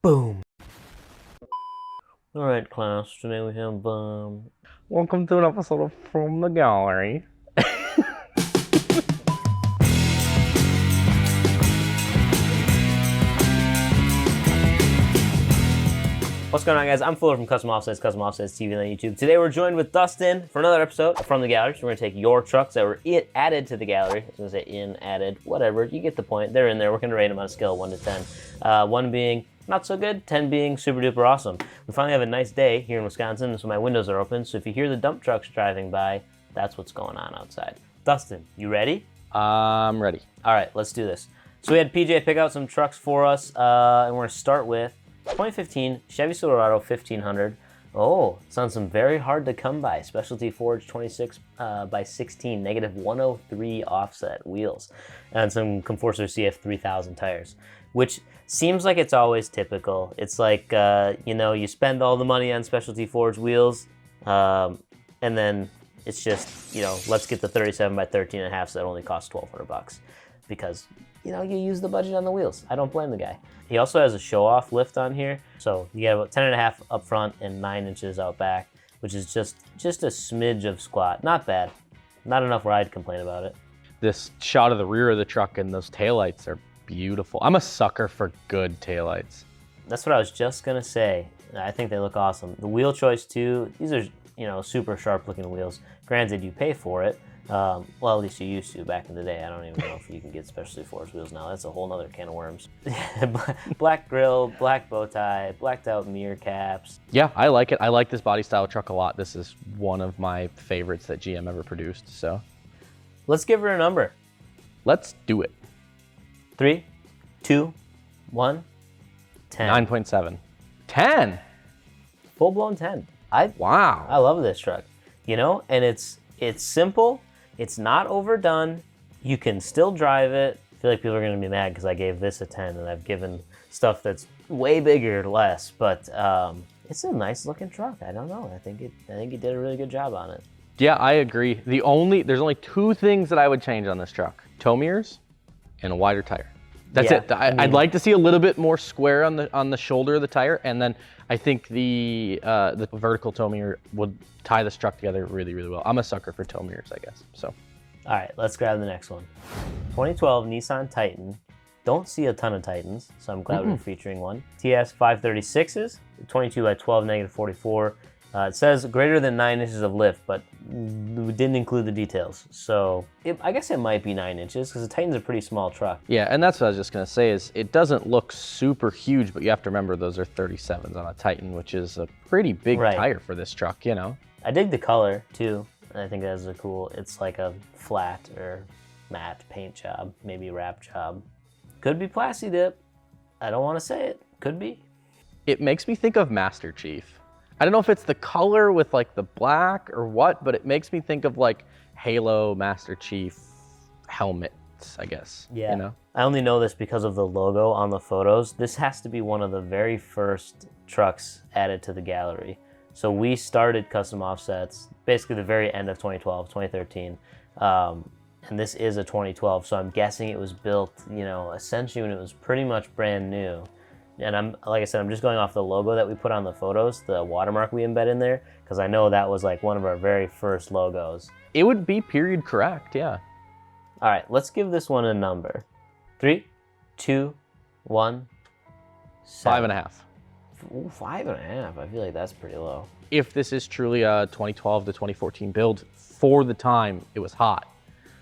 Boom. All right, class. Today we have Welcome to an episode of From the Gallery. What's going on, guys? I'm Fuller from Custom Offsets TV on YouTube. Today we're joined with Dustin for another episode of From the Gallery. So we're gonna take your trucks that were added to the gallery. I was gonna say added, whatever. You get the point. They're in there. We're gonna rate them on a scale of 1 to 10. 1 being not so good, 10 being super duper awesome. We finally have a nice day here in Wisconsin, so my windows are open. So if you hear the dump trucks driving by, that's what's going on outside. Dustin, you ready? I'm ready. All right, let's do this. So we had PJ pick out some trucks for us, and we're gonna start with 2015 Chevy Silverado 1500. Oh, it's on some very hard to come by specialty forged 26 by 16 negative 103 offset wheels and some Conforcer CF 3000 tires, which seems like it's always typical. It's like, you spend all the money on specialty forged wheels, and then it's just, let's get the 37 by 13 and a half so that only costs $1,200 because, you use the budget on the wheels. I don't blame the guy. He also has a show-off lift on here. So you get about 10 and a half up front and 9 inches out back, which is just a smidge of squat. Not bad. Not enough where I'd complain about it. This shot of the rear of the truck and those taillights are beautiful. I'm a sucker for good taillights. That's what I was just gonna say. I think they look awesome. The wheel choice too, these are, super sharp looking wheels. Granted, you pay for it. Well, at least you used to back in the day. I don't even know if you can get specialty forged wheels now. That's a whole nother can of worms. Black grill, black bow tie, blacked out mirror caps. Yeah, I like it. I like this body style truck a lot. This is one of my favorites that GM ever produced, so. Let's give her a number. Let's do it. 3, 2, 1, 10. 9.7. 10! Full-blown 10. Wow. I love this truck. And it's simple. It's not overdone. You can still drive it. I feel like people are going to be mad because I gave this a 10 and I've given stuff that's way bigger less, but it's a nice looking truck. I don't know. I think it did a really good job on it. Yeah, I agree. There's only 2 things that I would change on this truck. Tow mirrors and a wider tire. That's it. I'd like to see a little bit more square on the shoulder of the tire, and then I think the vertical tow mirror would tie this truck together really, really well. I'm a sucker for tow mirrors, I guess. So, all right, let's grab the next one. 2012 Nissan Titan. Don't see a ton of Titans, so I'm glad we're featuring one. TS 536s, 22 by 12 negative 44. It says greater than 9 inches of lift, but we didn't include the details. So I guess it might be 9 inches because the Titan's a pretty small truck. Yeah, and that's what I was just gonna say is it doesn't look super huge, but you have to remember those are 37s on a Titan, which is a pretty big tire for this truck, I dig the color too. I think that's it's like a flat or matte paint job, maybe wrap job. Could be Plasti Dip. I don't want to say it. Could be. It makes me think of Master Chief. I don't know if it's the color with like the black or what, but it makes me think of like Halo Master Chief helmets, I guess. Yeah. I only know this because of the logo on the photos. This has to be one of the very first trucks added to the gallery. So we started Custom Offsets basically the very end of 2012, 2013. And this is a 2012, so I'm guessing it was built, essentially when it was pretty much brand new. And like I said, I'm just going off the logo that we put on the photos, the watermark we embed in there, because I know that was like one of our very first logos. It would be period correct, yeah. All right, let's give this one a number. 3, 2, 1, 7. 5.5. Ooh, 5.5. I feel like that's pretty low. If this is truly a 2012 to 2014 build, for the time, it was hot.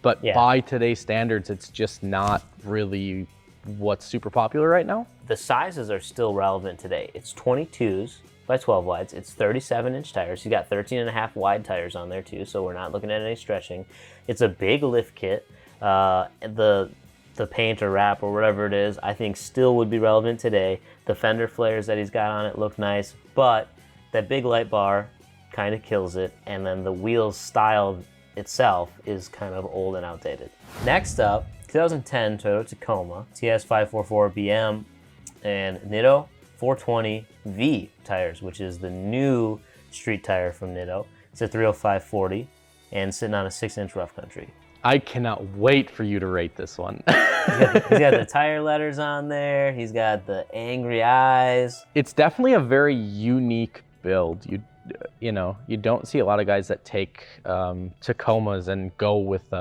But by today's standards, it's just not really what's super popular right now. The sizes are still relevant today. It's 22s by 12 wides. It's 37-inch tires. You got 13.5 wide tires on there too, so we're not looking at any stretching. It's a big lift kit. The paint or wrap or whatever it is, I think still would be relevant today. The fender flares that he's got on it look nice, but that big light bar kind of kills it, and then the wheels style itself is kind of old and outdated. Next up, 2010 Toyota Tacoma TS 544 BM and Nitto 420V tires, which is the new street tire from Nitto. It's a 305/40 and sitting on a 6-inch rough country. I cannot wait for you to rate this one. He's got the tire letters on there. He's got the angry eyes. It's definitely a very unique build. You know, you don't see a lot of guys that take Tacomas and go with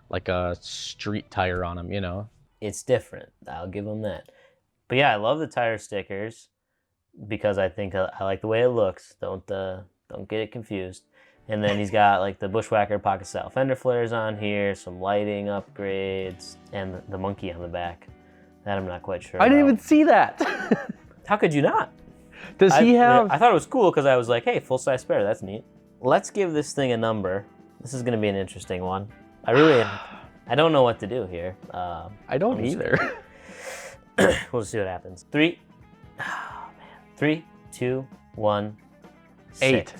like a street tire on them, you know? It's different. I'll give him that. But yeah, I love the tire stickers because I think I like the way it looks. Don't get it confused. And then he's got like the Bushwhacker pocket style fender flares on here, some lighting upgrades, and the monkey on the back. That I'm not quite sure I didn't about. even see that. How could you not? Does he have... I thought it was cool because I was like, hey, full-size spare, that's neat. Let's give this thing a number. This is going to be an interesting one. I don't know what to do here. I don't either. We'll just see what happens. 3, 2, 1, 6. 8.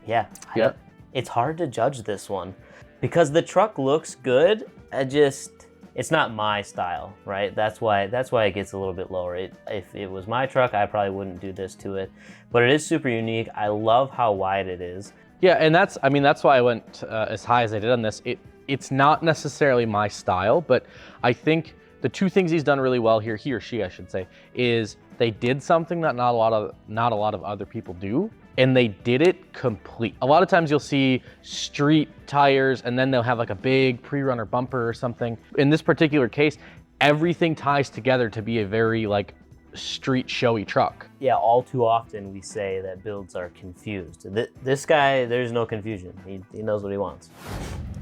Yeah. Yep. It's hard to judge this one because the truck looks good. It's not my style, right? That's why it gets a little bit lower. If it was my truck, I probably wouldn't do this to it, but it is super unique. I love how wide it is. Yeah, and that's why I went as high as I did on this. It's not necessarily my style, but I think the two things he's done really well here, he or she, I should say, is they did something that not a lot of other people do, and they did it complete. A lot of times you'll see street tires and then they'll have like a big pre-runner bumper or something. In this particular case, everything ties together to be a very like street showy truck. Yeah, all too often we say that builds are confused. This guy, there's no confusion. He knows what he wants.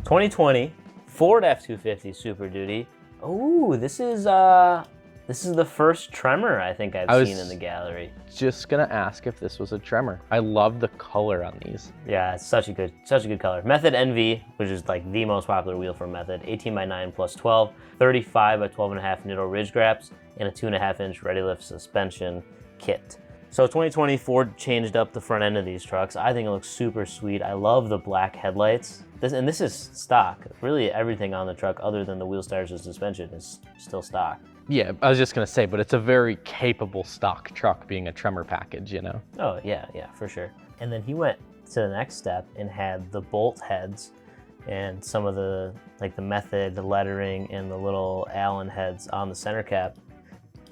2020 Ford F-250 Super Duty. Oh, this is the first Tremor I think I've seen in the gallery. Just gonna ask if this was a Tremor. I love the color on these. Yeah, it's such a good color. Method NV, which is like the most popular wheel from Method, 18x9 plus 12, 35 by 12.5 Nitto ridge graps, and a 2.5-inch ready lift suspension kit. So 2020 Ford changed up the front end of these trucks. I think it looks super sweet. I love the black headlights. This is stock. Really everything on the truck other than the wheel starters and suspension is still stock. Yeah, I was just gonna say, but it's a very capable stock truck being a Tremor package, you know? Oh yeah, for sure. And then he went to the next step and had the bolt heads and some of the, like the Method, the lettering, and the little Allen heads on the center cap,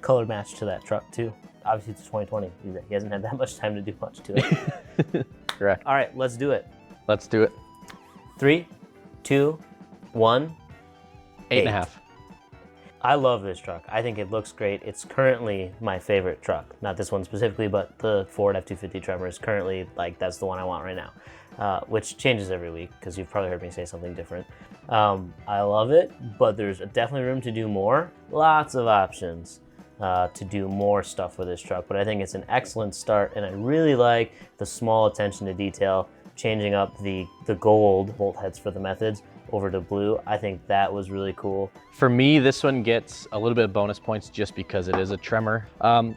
color matched to that truck too. Obviously it's 2020, he hasn't had that much time to do much to it. Correct. All right, let's do it. Let's do it. 3, 2, 1. 8.5. I love this truck. I think it looks great. It's currently my favorite truck. Not this one specifically, but the Ford F-250 Tremor is currently, like, that's the one I want right now, which changes every week because you've probably heard me say something different. I love it, but there's definitely room to do more. Lots of options to do more stuff with this truck, but I think it's an excellent start, and I really like the small attention to detail, changing up the gold bolt heads for the Methods over to blue. I think that was really cool. For me, this one gets a little bit of bonus points just because it is a Tremor.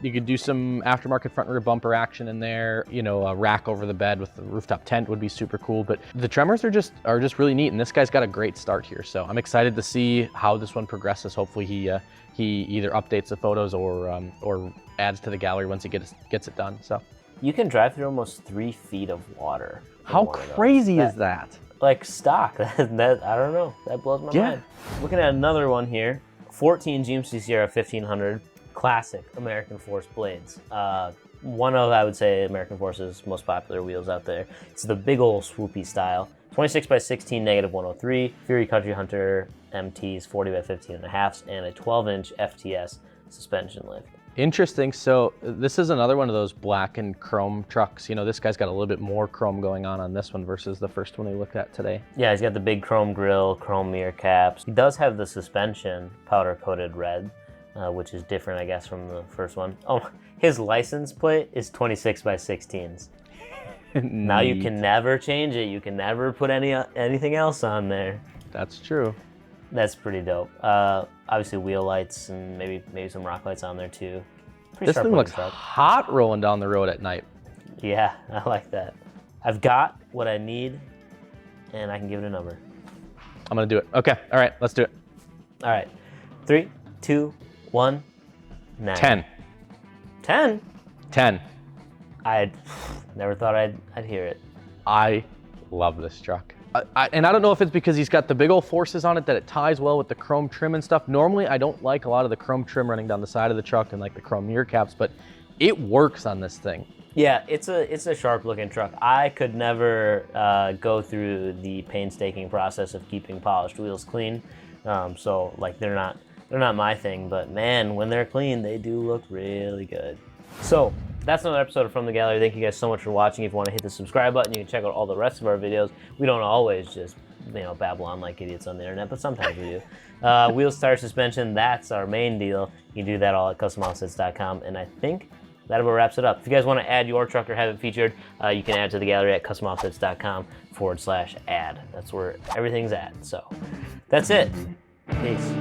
You could do some aftermarket front rear bumper action in there. You know, a rack over the bed with the rooftop tent would be super cool. But the Tremors are just really neat, and this guy's got a great start here. So I'm excited to see how this one progresses. Hopefully he either updates the photos or adds to the gallery once he gets it done. So you can drive through almost 3 feet of water. How crazy is that? Like stock, that I don't know, that blows my mind. Looking at another one here, 14 GMC Sierra 1500, classic American Force blades. One of, I would say, American Force's most popular wheels out there. It's the big old swoopy style. 26 by 16 negative 103, Fury Country Hunter MTs 40 by 15 and a halves, and a 12-inch FTS suspension lift. Interesting. So this is another one of those black and chrome trucks. You know, this guy's got a little bit more chrome going on this one versus the first one we looked at today. Yeah, he's got the big chrome grille, chrome mirror caps. He does have the suspension powder-coated red, which is different, I guess, from the first one. Oh, his license plate is 26 by 16s. Now you can never change it. You can never put anything else on there. That's true. That's pretty dope. Obviously wheel lights and maybe some rock lights on there too. This thing looks hot rolling down the road at night. Yeah, I like that. I've got what I need, and I can give it a number. I'm gonna do it. Okay, all right, let's do it. All right, 3, 2, 1, 9. 10. 10? 10. I never thought I'd hear it. I love this truck. and I don't know if it's because he's got the big old forces on it that it ties well with the chrome trim and stuff. Normally, I don't like a lot of the chrome trim running down the side of the truck and like the chrome mirror caps, but it works on this thing. Yeah, it's a sharp looking truck. I could never go through the painstaking process of keeping polished wheels clean. So like they're not my thing, but man, when they're clean, they do look really good. So that's another episode of From the Gallery. Thank you guys so much for watching. If you want to hit the subscribe button, you can check out all the rest of our videos. We don't always just, babble on like idiots on the internet, but sometimes we do. Wheels, tire, suspension, that's our main deal. You can do that all at customoffsets.com, and I think that about wraps it up. If you guys want to add your truck or have it featured, you can add to the gallery at customoffsets.com/add. That's where everything's at. So that's it. Peace.